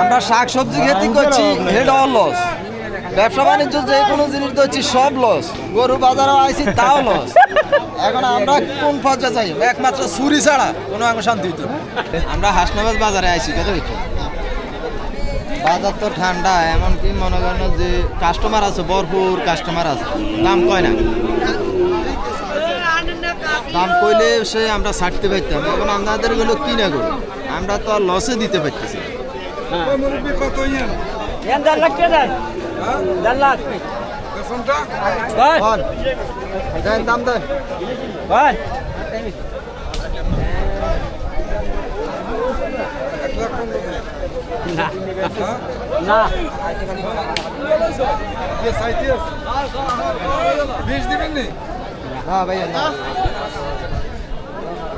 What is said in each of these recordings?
আমরা শাক সবজি খেতে করছি এটাও লস, ব্যবসা বাণিজ্য যে কোনো জিনিস ধরছি সব লস, গরু বাজারে আইছি তাও লস। এখন আমরা কোন পর্যায়ে চাই? একমাত্র চুরি ছাড়া কোনো অঙ্গ শান্তি হইতো না। আমরা হাসনাবাদ বাজারে আইছি কত হইতো, বাজার তো ঠান্ডা, এমনকি মনে করেন যে কাস্টমার আছে, ভরপুর কাস্টমার আছে, দাম কয় না, দাম কইলে সে আমরা ছাড়তে পারতাম। এখন আমাদের গুলো কিনা করি, আমরা তো আর লসে দিতে পারতেছি। দাম দেন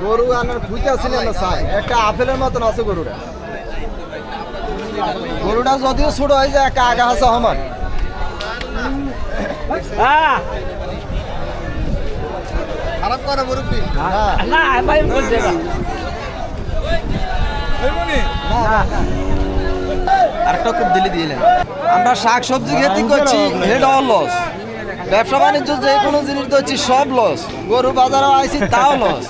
গরু আনার খুঁজতেছিল না চাই, একটা আপেলের মতন আছে গরুটা। গরুটা যদিও ছোট হয়ে যায়, একটা আগা আছে আমার খারাপ করে মুরব্বী। আরেকটা খুব দিলি দিলেন। আমরা শাক সবজি খেতে করছি এটাও লস, ব্যবসা বাণিজ্য যে কোনো জিনিস ধরছি সব লস, গরু বাজারে আইছি তাও লস।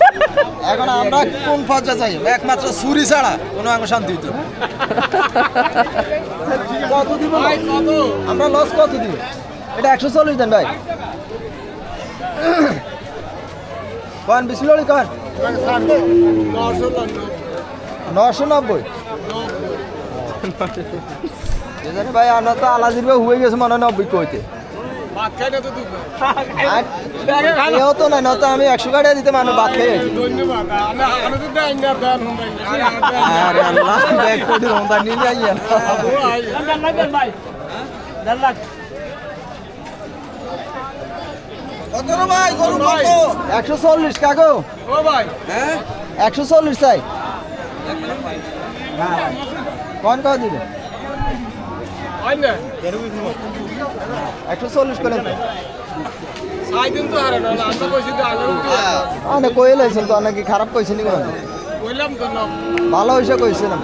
এখন আমরা কোন পর্যায়ে চাই? একমাত্র চুরি ছাড়া কোনো অঙ্গ শান্তি হইতো না। কত দিব আমরা লস? কত দিব এটা? 140 দেন ভাই। কন বিসমিল্লাহ কন 990 ভাই। আমরা তো আলাদির ভাই হয়ে গেছে মনে হয় 90 কইতে তো নাই, না তো আমি 100 টাকা দিতে মানুষ ভাত খেয়ে গেছি। 140 কাকু, 140 চাই। কোন কত দিবে? 140 করে কইলেছেন তো নাকি খারাপ কইছেন? ভালো হয়েছে কইছিলাম।